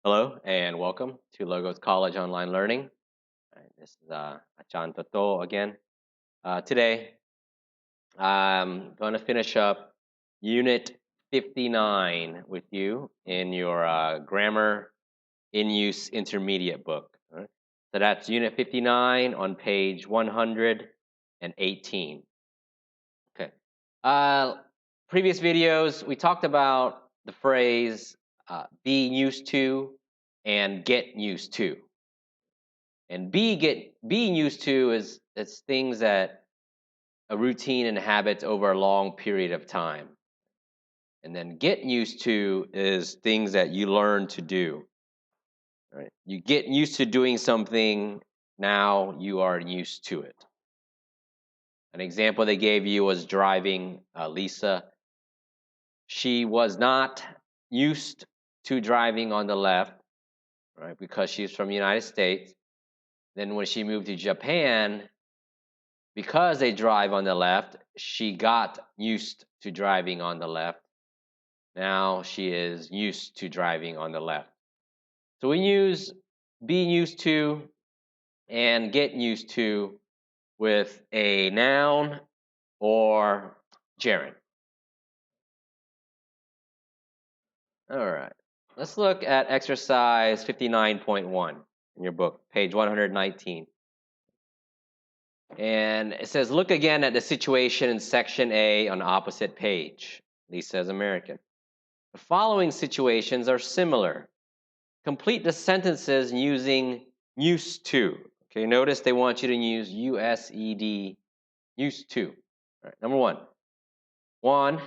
Hello and welcome to Logos College Online Learning. This is Achan Tato again. Today, I'm going to finish up Unit 59 with you in your Grammar in Use Intermediate book. All right? So that's Unit 59 on page 118. Okay. Previous videos, we talked about the phrase be used to and get used to. And being used to is it's things that a routine and habits over a long period of time. And then get used to is things that you learn to do. Right? You get used to doing something, now you are used to it. An example they gave you was driving Lisa. She was not used to driving on the left, right? Because she's from the United States. Then when she moved to Japan, because they drive on the left, she got used to driving on the left. Now she is used to driving on the left. So we use being used to and get used to with a noun or gerund. All right. Let's look at exercise 59.1 in your book, page 119. And it says, look again at the situation in section A on the opposite page. Lisa says American. The following situations are similar. Complete the sentences using used to. Okay, notice they want you to use USED, used to. All right, number one. Juan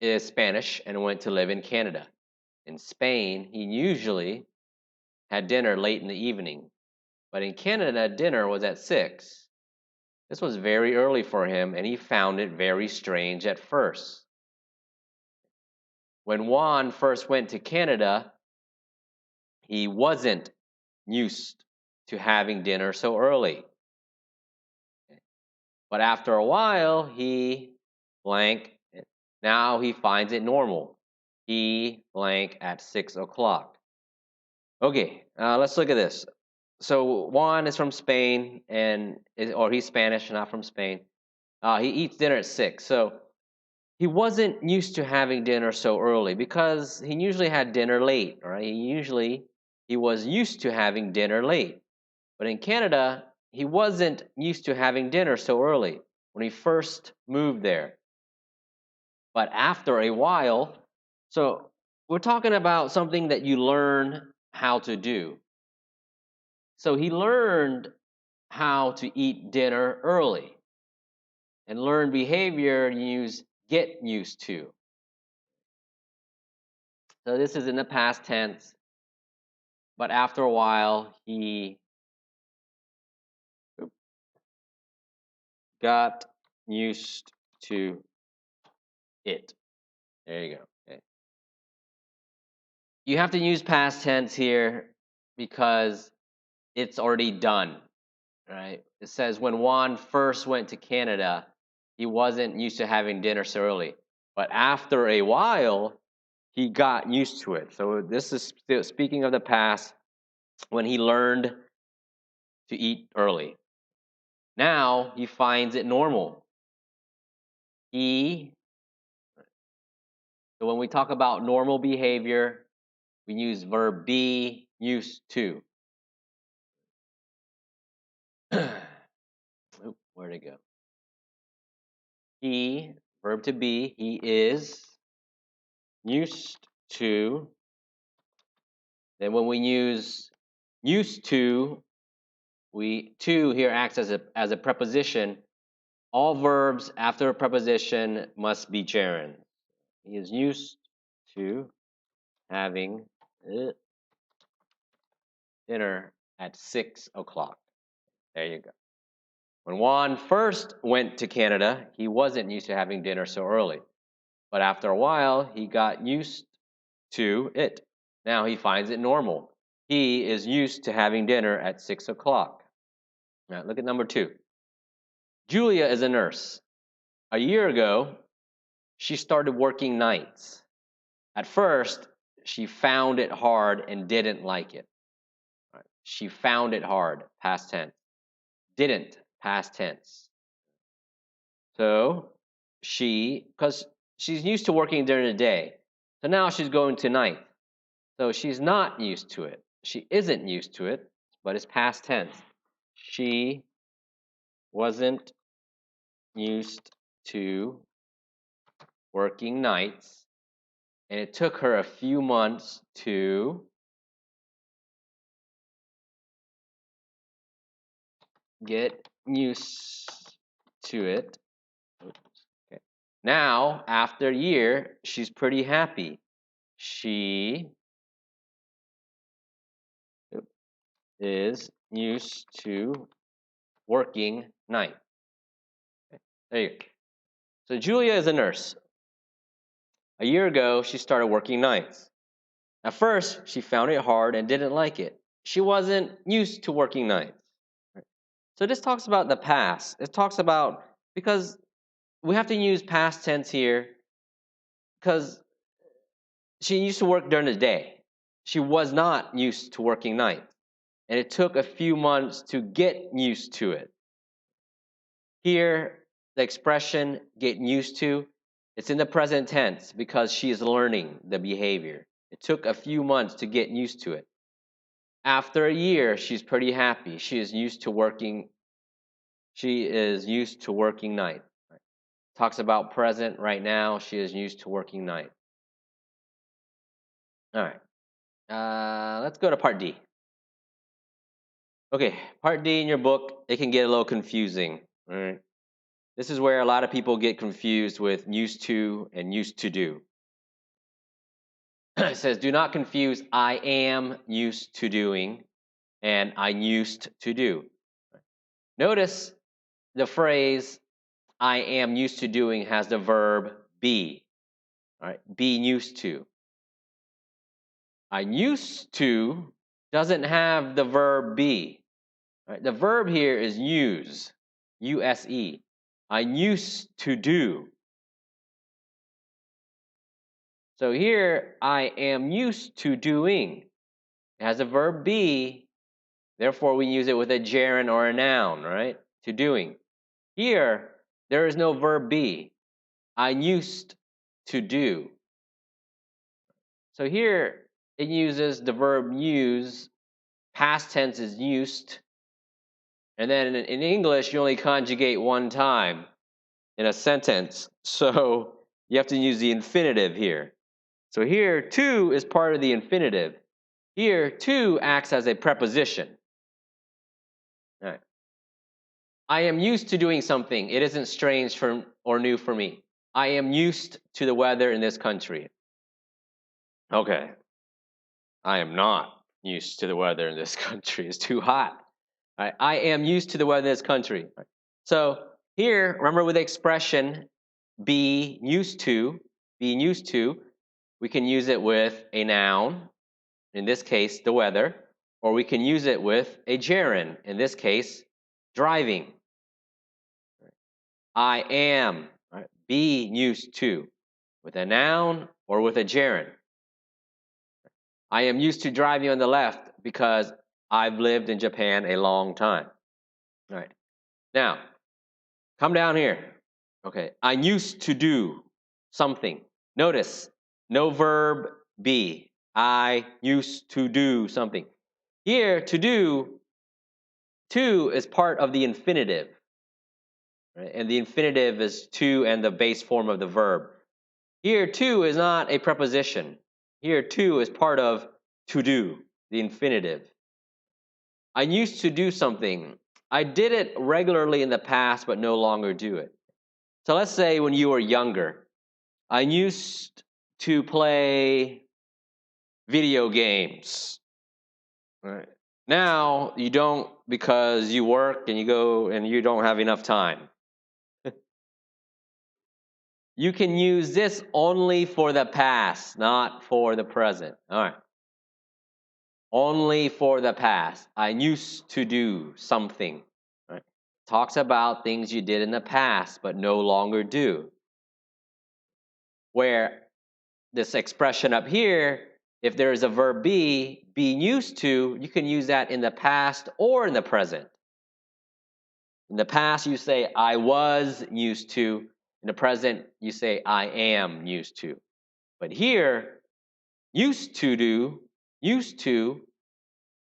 is Spanish and went to live in Canada. In Spain, he usually had dinner late in the evening, but in Canada, dinner was at 6. This was very early for him, and he found it very strange at first. When Juan first went to Canada, he wasn't used to having dinner so early. But after a while, he blank, now he finds it normal. He blank at 6 o'clock. Okay, let's look at this. So Juan is from Spain, or he's Spanish, not from Spain. He eats dinner at 6. So he wasn't used to having dinner so early because he usually had dinner late, right? He was used to having dinner late. But in Canada, he wasn't used to having dinner so early when he first moved there. But after a while, so we're talking about something that you learn how to do. So he learned how to eat dinner early and learn behavior and use get used to. So this is in the past tense, but after a while, he got used to it. There you go. Okay. You have to use past tense here because it's already done, right? It says when Juan first went to Canada, he wasn't used to having dinner so early. But after a while, he got used to it. So this is still speaking of the past when he learned to eat early. Now he finds it normal. So when we talk about normal behavior, we use verb be used to. Where'd it go? He, verb to be, he is used to. Then when we use used to here acts as a preposition. All verbs after a preposition must be gerund. He is used to having dinner at 6 o'clock. There you go. When Juan first went to Canada, he wasn't used to having dinner so early. But after a while, he got used to it. Now he finds it normal. He is used to having dinner at 6 o'clock. Now look at number 2. Julia is a nurse. A year ago, she started working nights. At first, she found it hard and didn't like it. Right. She found it hard, past tense. Didn't, past tense. So because she's used to working during the day. So now she's going to night. So she's not used to it. She isn't used to it, but it's past tense. She wasn't used to working nights, and it took her a few months to get used to it. Okay. Now, after a year, she's pretty happy. She is used to working night. Okay. There you go. So Julia is a nurse. A year ago, she started working nights. At first, she found it hard and didn't like it. She wasn't used to working nights. So this talks about the past. It talks about, because we have to use past tense here, because she used to work during the day. She was not used to working nights. And it took a few months to get used to it. Here, the expression get used to, it's in the present tense because she is learning the behavior. It took a few months to get used to it. After a year, she's pretty happy. She is used to working night. Right? Talks about present right now. She is used to working night. All right. Let's go to part D. Okay, part D in your book, it can get a little confusing. All right. This is where a lot of people get confused with used to and used to do. It says, do not confuse I am used to doing and I used to do. Notice the phrase I am used to doing has the verb be. All right, be used to. I used to doesn't have the verb be. Right? The verb here is use, U-S-E. I used to do. So here, I am used to doing. It has a verb be, therefore we use it with a gerund or a noun, right? To doing. Here, there is no verb be. I used to do. So here, it uses the verb use, past tense is used, and then in English, you only conjugate one time in a sentence. So you have to use the infinitive here. So here, to is part of the infinitive. Here, to acts as a preposition. All right. I am used to doing something. It isn't strange or new for me. I am used to the weather in this country. Okay. I am not used to the weather in this country. It's too hot. All right. I am used to the weather in this country. Right. So here, remember with the expression be used to, being used to, we can use it with a noun, in this case, the weather, or we can use it with a gerund, in this case, driving. I am, right? Be used to, with a noun or with a gerund. I am used to driving on the left because I've lived in Japan a long time. All right. Now, come down here. Okay. I used to do something. Notice, no verb be. I used to do something. Here, to do, to is part of the infinitive. Right? And the infinitive is to and the base form of the verb. Here, to is not a preposition. Here, to is part of to do, the infinitive. I used to do something. I did it regularly in the past, but no longer do it. So let's say when you were younger, I used to play video games. All right. Now you don't because you work and you go and you don't have enough time. You can use this only for the past, not for the present. All right. Only for the past. I used to do something. Right? Talks about things you did in the past but no longer do. Where this expression up here If there is a verb be, being used to, you can use that in the past or in the present. In the past, you say, I was used to. In the present, you say, I am used to. But here, used to do, used to,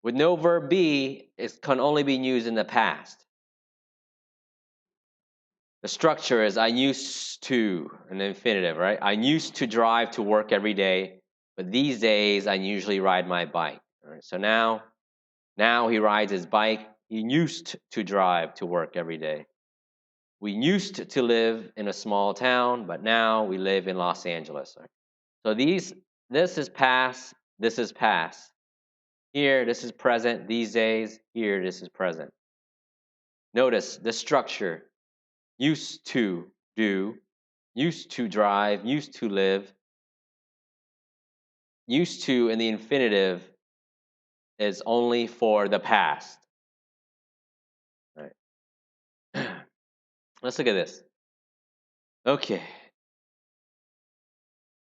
with no verb be, it can only be used in the past. The structure is I used to, an infinitive, right? I used to drive to work every day, but these days I usually ride my bike. All right, so now he rides his bike. He used to drive to work every day. We used to live in a small town, but now we live in Los Angeles. Right? So this is past, this is past. Here, this is present, these days. Here, this is present. Notice the structure. Used to do, used to drive, used to live. Used to in the infinitive is only for the past. All right. Let's look at this. Okay.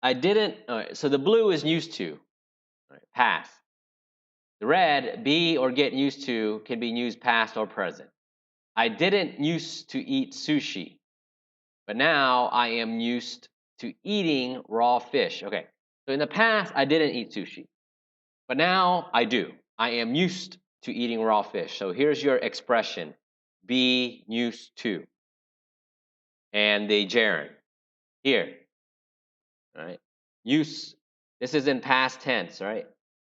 I didn't, all right, so the blue is used to, all right, past. The red, be or get used to, can be used past or present. I didn't used to eat sushi, but now I am used to eating raw fish. Okay, so in the past, I didn't eat sushi, but now I do. I am used to eating raw fish. So here's your expression, be used to. And the gerund, here, all right? Use, this is in past tense, right?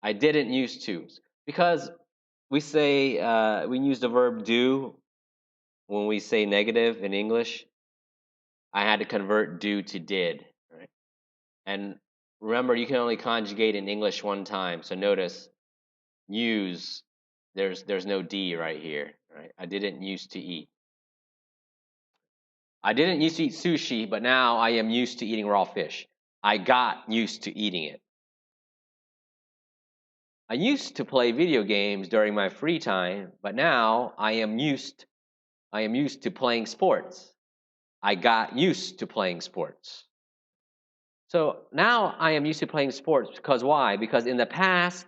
I didn't used to. Because we say, we use the verb do when we say negative in English. I had to convert do to did, right? And remember, you can only conjugate in English one time. So notice, use, there's no D right here, right? I didn't used to eat. I didn't used to eat sushi, but now I am used to eating raw fish. I got used to eating it. I used to play video games during my free time, but now I am used to playing sports. I got used to playing sports. So now I am used to playing sports because why? Because in the past,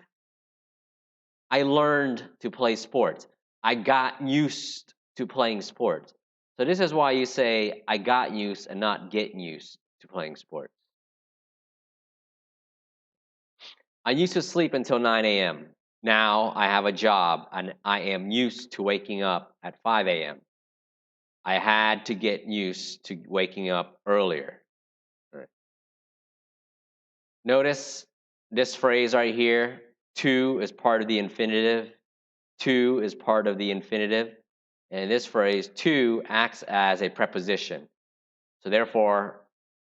I learned to play sports. I got used to playing sports. So this is why you say I got used and not get used to playing sports. I used to sleep until 9 a.m. Now I have a job and I am used to waking up at 5 a.m. I had to get used to waking up earlier. Right. Notice this phrase right here, to is part of the infinitive. To is part of the infinitive. And this phrase, to, acts as a preposition. So therefore,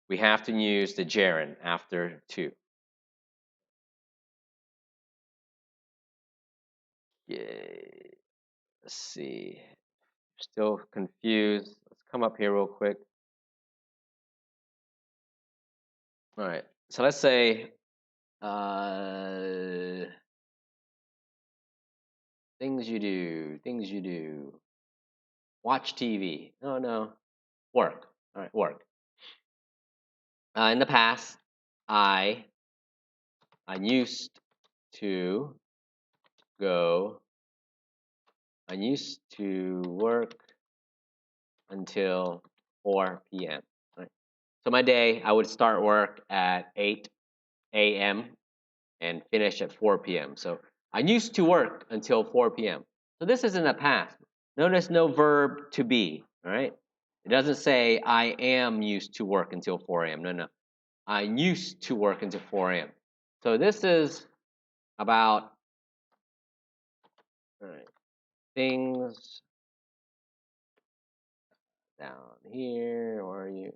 we have to use the gerund after to. Yay. Let's see. Still confused. Let's come up here real quick. All right. So let's say things you do. Watch TV. Oh, no. Work. All right, work. In the past, I used to go, I used to work until 4 p.m. Right? So my day, I would start work at 8 a.m. and finish at 4 p.m. So I used to work until 4 p.m. So this is in the past. Notice no verb to be, all right? It doesn't say I am used to work until 4 a.m. No. I used to work until 4 a.m. So this is about, all right, things down here, where are you?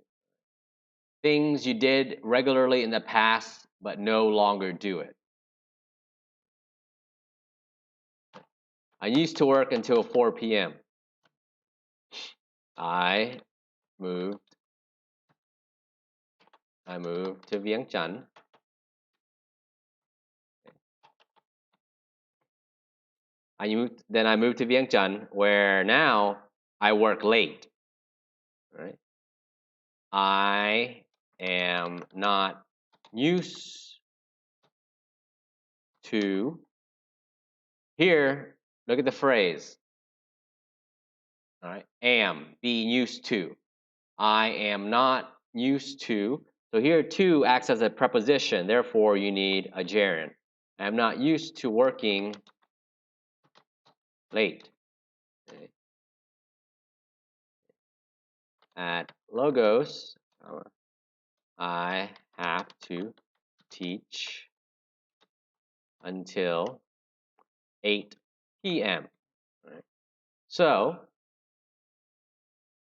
Things you did regularly in the past, but no longer do it. I used to work until 4 p.m. I moved to Vientiane. Then I moved to Vientiane, where now I work late. Right? I am not used to. Here, look at the phrase. All right, am, being used to. I am not used to. So here, to acts as a preposition. Therefore, you need a gerund. I'm not used to working late. Okay. At Logos, I have to teach until 8 p.m. Right? So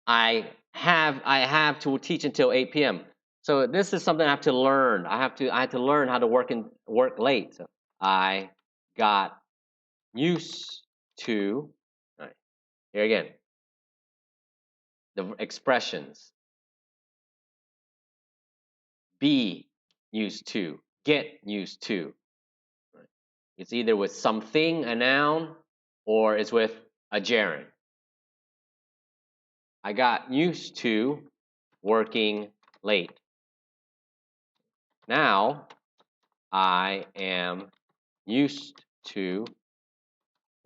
I have to teach until 8 p.m. So this is something I have to learn. I have to learn how to work late. So I got used to. Right. Here again, the expressions. Be used to, get used to. Right. It's either with something, a noun, or it's with a gerund. I got used to working late. Now, I am used to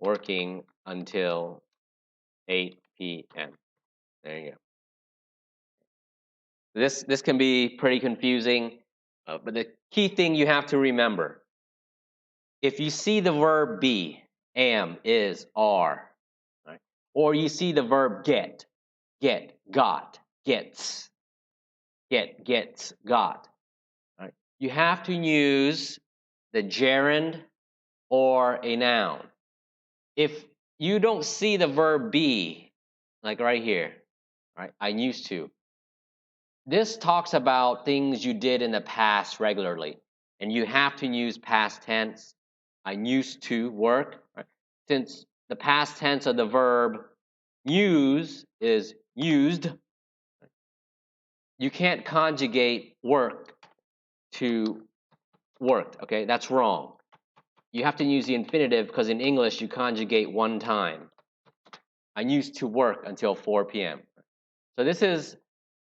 working until 8 p.m. There you go. This can be pretty confusing, but the key thing you have to remember, if you see the verb be, am, is, are, right? Or you see the verb get, got, gets, got, right? You have to use the gerund or a noun. If you don't see the verb be, like right here, right? I used to. This talks about things you did in the past regularly, and you have to use past tense. I used to work. Right? Since the past tense of the verb use is used, you can't conjugate work to worked, okay? That's wrong. You have to use the infinitive because in English you conjugate one time. I used to work until 4 p.m. So this is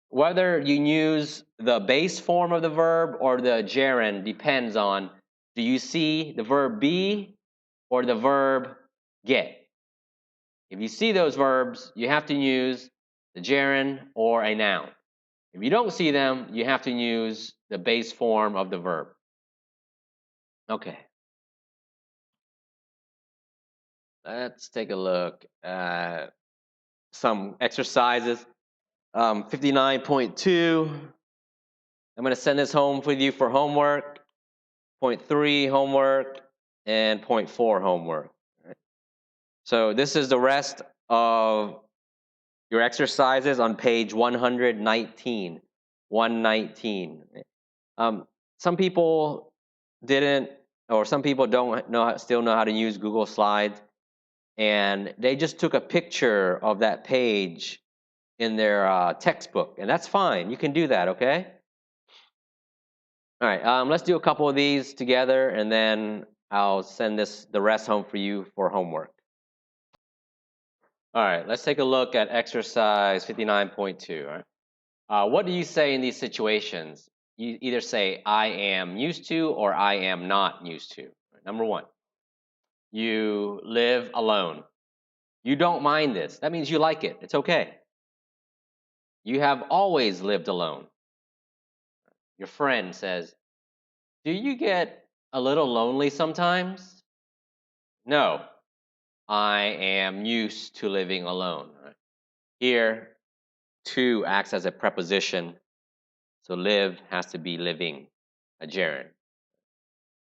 whether you use the base form of the verb or the gerund depends on, do you see the verb be or the verb get? If you see those verbs, you have to use the gerund or a noun. If you don't see them, you have to use the base form of the verb. Okay. Let's take a look at some exercises. 59.2. I'm going to send this home with you for homework. Point 3 homework and point 4 homework. Right? So this is the rest of your exercises on page 119. 119. Some people didn't, or some people don't know, still know how to use Google Slides, and they just took a picture of that page in their textbook, and that's fine. You can do that, okay? All right, let's do a couple of these together, and then I'll send the rest home for you for homework. All right, let's take a look at exercise 59.2. All right. What do you say in these situations? You either say, I am used to, or I am not used to. Number one, you live alone. You don't mind this. That means you like it. It's okay. You have always lived alone. Your friend says, do you get a little lonely sometimes? No, I am used to living alone. Here, to acts as a preposition, so live has to be living, a gerund.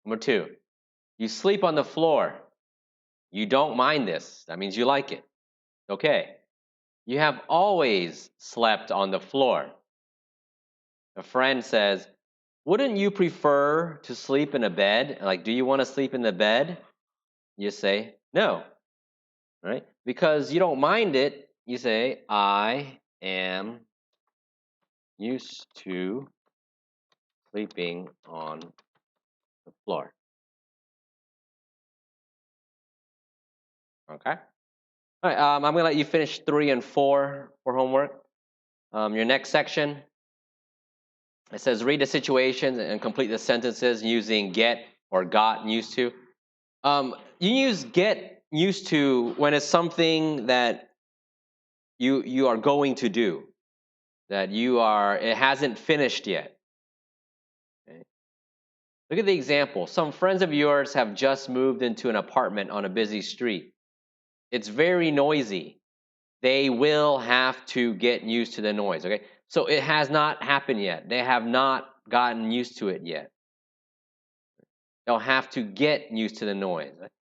Number two, you sleep on the floor. You don't mind this. That means you like it. Okay. You have always slept on the floor. A friend says, wouldn't you prefer to sleep in a bed? Like, do you want to sleep in the bed? You say, no, right? Because you don't mind it, you say, I am used to sleeping on the floor. Okay? All right, I'm going to let you finish 3 and 4 for homework. Your next section, it says read the situations and complete the sentences using get or got used to. You use get used to when it's something that you are going to do, that it hasn't finished yet. Okay? Look at the example. Some friends of yours have just moved into an apartment on a busy street. It's very noisy. They will have to get used to the noise, okay? So it has not happened yet. They have not gotten used to it yet. They'll have to get used to the noise.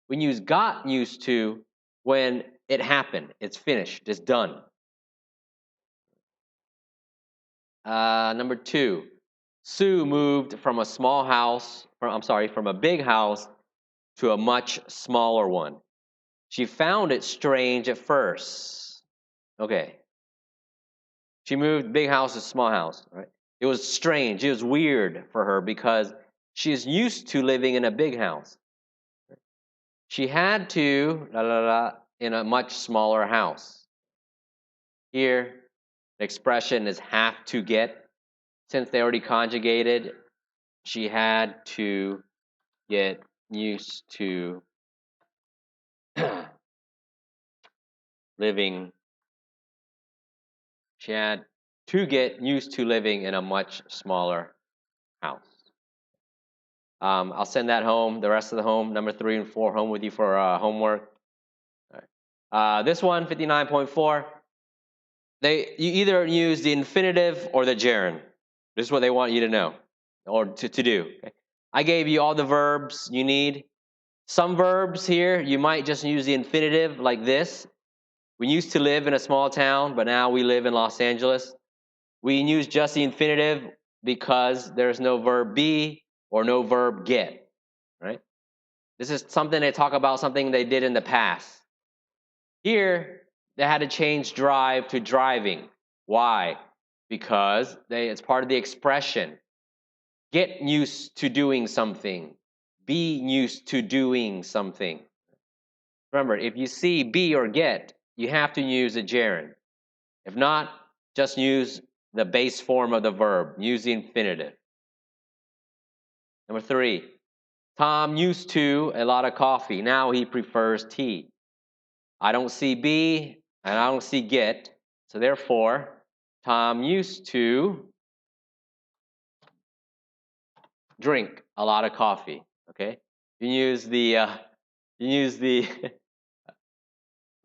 We use got used to when it happened. It's finished. It's done. Number 2, Sue moved from a from a big house to a much smaller one. She found it strange at first. Okay. She moved big house to small house, right? It was strange. It was weird for her because she's used to living in a big house. She had to, in a much smaller house. Here, the expression is have to get. Since they already conjugated, she had to get used to living. She had to get used to living in a much smaller house. I'll send that home, the rest of the home, number 3 and 4, home with you for homework. All right. This one, 59.4, you either use the infinitive or the gerund. This is what they want you to know or to do. Okay? I gave you all the verbs you need. Some verbs here, you might just use the infinitive like this. We used to live in a small town, but now we live in Los Angeles. We use just the infinitive because there's no verb be or no verb get, right? This is something they talk about, something they did in the past. Here, they had to change drive to driving. Why? Because it's part of the expression. Get used to doing something. Be used to doing something. Remember, if you see be or get, you have to use a gerund. If not, just use the base form of the verb. Use the infinitive. Number 3, Tom used to a lot of coffee. Now he prefers tea. I don't see be and I don't see get. So therefore, Tom used to drink a lot of coffee. Okay, you use the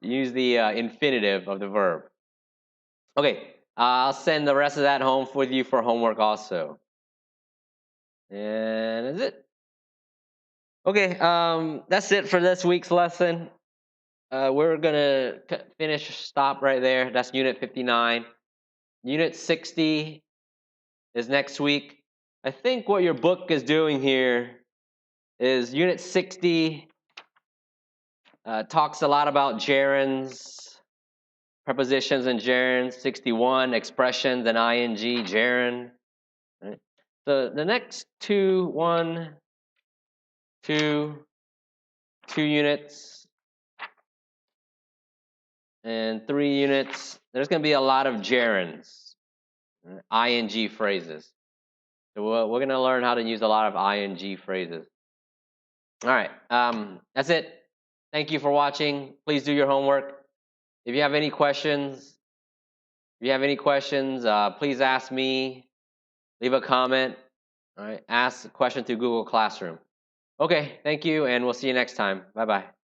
infinitive of the verb. Okay, I'll send the rest of that home with you for homework also. And that's it. Okay, that's it for this week's lesson. We're gonna stop right there. That's Unit 59. Unit 60 is next week. I think what your book is doing here is Unit 60 talks a lot about gerunds, prepositions and gerunds. 61, expressions and ing, gerund. Right? So the next 2 units and 3 units, there's going to be a lot of gerunds, ing phrases. So we're going to learn how to use a lot of ing phrases. All right, that's it. Thank you for watching. Please do your homework. If you have any questions, please ask me. Leave a comment. All right, ask a question through Google Classroom. Okay, thank you, and we'll see you next time. Bye-bye.